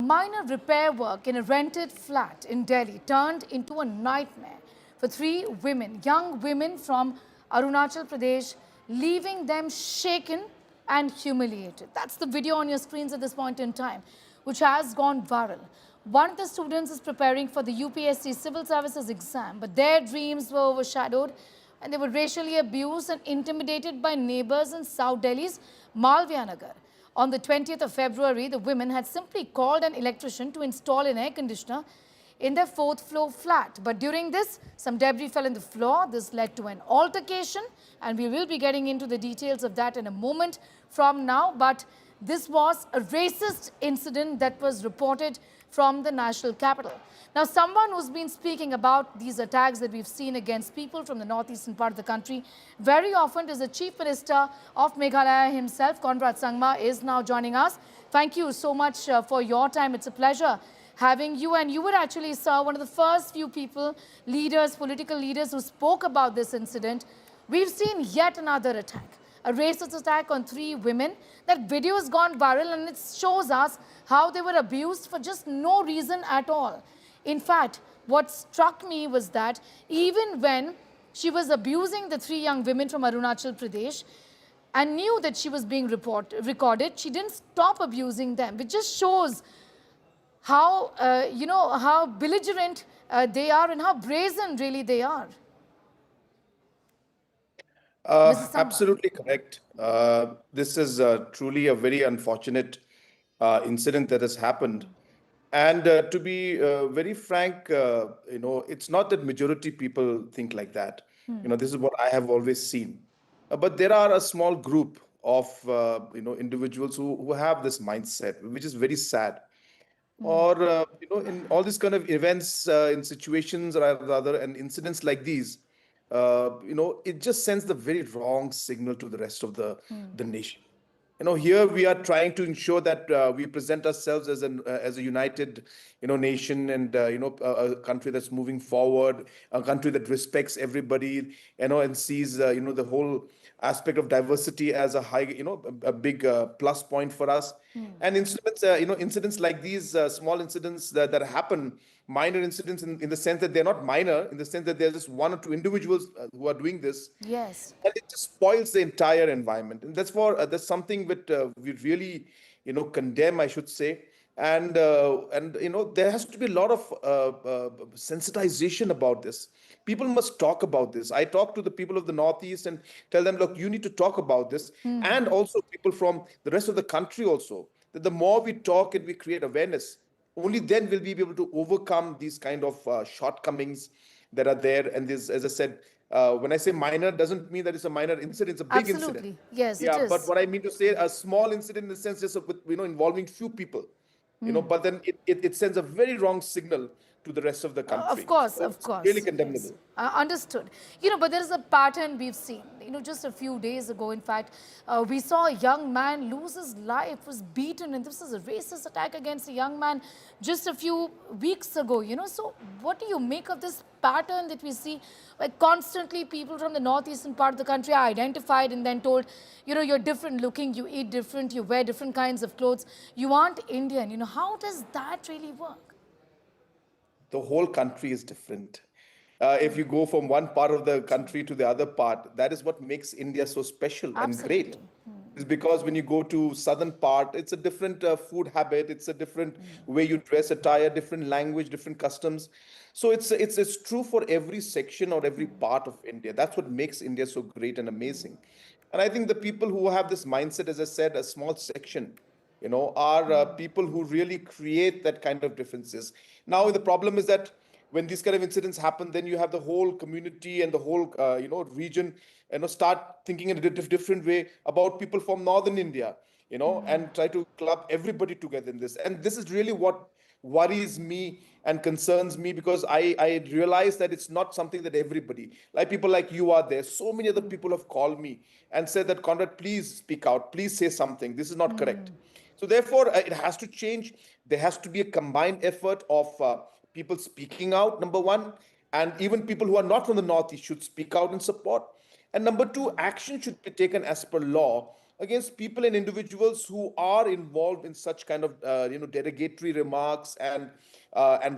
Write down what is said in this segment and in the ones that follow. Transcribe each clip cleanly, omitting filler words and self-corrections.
Minor repair work in a rented flat in Delhi turned into a nightmare for three women, young women from Arunachal Pradesh, leaving them shaken and humiliated. That's the video on your screens at this point in time, which has gone viral. One of the students is preparing for the UPSC Civil Services exam, but their dreams were overshadowed and they were racially abused and intimidated by neighbours in South Delhi's Malviya Nagar. On the 20th of February, the women had simply called an electrician to install an air conditioner in their fourth floor flat. But during this, some debris fell on the floor. This led to an altercation, and we will be getting into the details of that in a moment from now. But this was a racist incident that was reported from the national capital. Now, someone who's been speaking about these attacks that we've seen against people from the northeastern part of the country very often is the Chief Minister of Meghalaya himself, Conrad Sangma, is now joining us. Thank you so much for your time. It's a pleasure having you. And you were actually, sir, one of the first few people, leaders, political leaders who spoke about this incident. We've seen yet another attack, a racist attack on three women. That video has gone viral and it shows us how they were abused for just no reason at all. In fact, what struck me was that even when she was abusing the three young women from Arunachal Pradesh and knew that she was being recorded, she didn't stop abusing them, which just shows how, how belligerent they are and how brazen really they are. Absolutely correct. This is truly a very unfortunate incident that has happened. And to be very frank, it's not that majority people think like that. This is what I have always seen. But there are a small group of, individuals who have this mindset, which is very sad. Or, in all these kind of events, in situations or rather, and incidents like these, it just sends the very wrong signal to the rest of the nation. Here we are trying to ensure that we present ourselves as a united, nation, and a country that's moving forward, a country that respects everybody, and sees the whole aspect of diversity as a high, a big plus point for us. And incidents like these, small incidents that happen, minor incidents in the sense that they're not minor, in the sense that there's just one or two individuals who are doing this. Yes. And it just spoils the entire environment. And that's something that we really, condemn, I should say. And there has to be a lot of sensitization about this. People must talk about this. I talk to the people of the Northeast and tell them, look, you need to talk about this. And also people from the rest of the country also, that the more we talk and we create awareness, only then will we be able to overcome these kind of shortcomings that are there. And this, as I said, when I say minor, doesn't mean that it's a minor incident, it's a big Absolutely. incident. Yes, Yeah, it is. but what I mean to say, a small incident in the sense just with, involving few people, but then it sends a very wrong signal to the rest of the country. Of course, So of it's course. really condemnable. Yes. Understood. But there is a pattern we've seen. Just a few days ago, in fact, we saw a young man lose his life, was beaten, and this is a racist attack against a young man just a few weeks ago, So what do you make of this pattern that we see? Like constantly people from the northeastern part of the country are identified and then told, you're different looking, you eat different, you wear different kinds of clothes, you aren't Indian. How does that really work? The whole country is different. If you go from one part of the country to the other part, that is what makes India so special and great. It's because when you go to southern part, it's a different food habit, it's a different way you dress, attire, different language, different customs. So it's true for every section or every part of India. That's what makes India so great and amazing. And I think the people who have this mindset, as I said, a small section, are people who really create that kind of differences. Now, the problem is that when these kind of incidents happen, then you have the whole community and the whole, region, start thinking in a different way about people from northern India, and try to club everybody together in this. And this is really what worries me and concerns me, because I realize that it's not something that everybody, like people like you are there. So many other people have called me and said that, Conrad, please speak out, please say something. This is not correct. So therefore, it has to change. There has to be a combined effort of people speaking out, number one, and even people who are not from the Northeast should speak out in support. And number two, action should be taken as per law against people and individuals who are involved in such kind of derogatory remarks and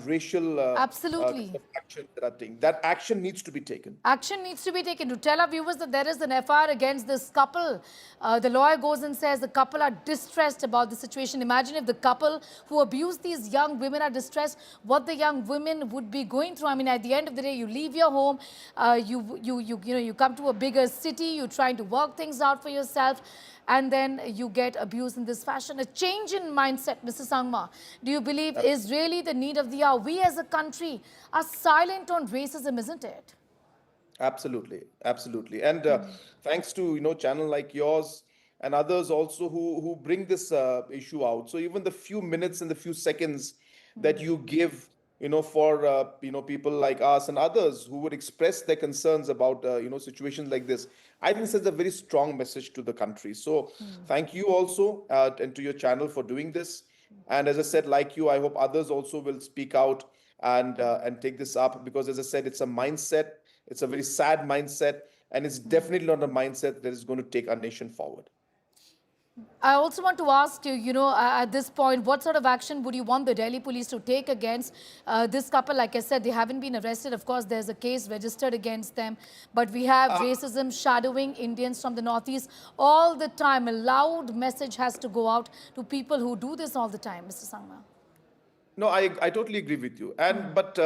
racial kind Absolutely. of action that are taking. That action needs to be taken. Action needs to be taken to tell our viewers that there is an FIR against this couple. The lawyer goes and says the couple are distressed about the situation. Imagine if the couple who abused these young women are distressed, what the young women would be going through. I mean, at the end of the day, you leave your home, you come to a bigger city, you're trying to work things out for yourself, and then you get abused in this fashion. A change in mindset, Mr. Sangma, do you believe is really the need of the hour? We as a country are silent on racism, isn't it? Absolutely, absolutely. And thanks to channel like yours and others also who bring this issue out. So even the few minutes and the few seconds that you give, for people like us and others who would express their concerns about situations like this, I think sends a very strong message to the country. So thank you also and to your channel for doing this. And as I said, like you, I hope others also will speak out and take this up, because as I said, it's a mindset. It's a very sad mindset, and it's definitely not a mindset that is going to take our nation forward. I also want to ask you, at this point, what sort of action would you want the Delhi police to take against this couple? Like I said, they haven't been arrested. Of course, there's a case registered against them. But we have racism shadowing Indians from the Northeast all the time. A loud message has to go out to people who do this all the time, Mr. Sangma. No, I totally agree with you. But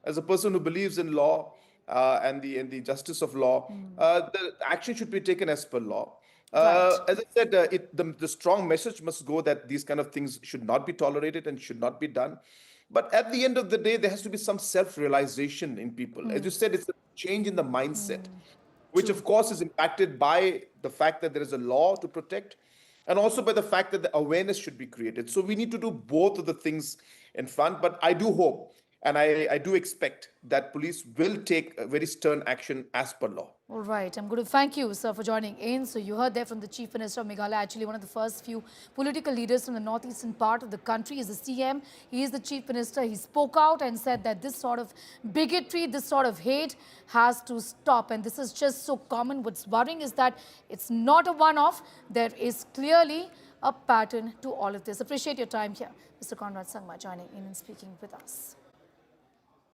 as a person who believes in law and the justice of law, the action should be taken as per law. Right. As I said, the strong message must go that these kind of things should not be tolerated and should not be done. But at the end of the day, there has to be some self-realization in people. As you said, it's a change in the mindset, which of course is impacted by the fact that there is a law to protect, and also by the fact that the awareness should be created. So we need to do both of the things in front. But I do hope and I do expect that police will take a very stern action as per law. All right. I'm going to thank you, sir, for joining in. So you heard there from the Chief Minister of Meghalaya, actually one of the first few political leaders from the northeastern part of the country. He's the CM. He is the Chief Minister. He spoke out and said that this sort of bigotry, this sort of hate has to stop. And this is just so common. What's worrying is that it's not a one-off. There is clearly a pattern to all of this. Appreciate your time here, Mr. Conrad Sangma, joining in and speaking with us.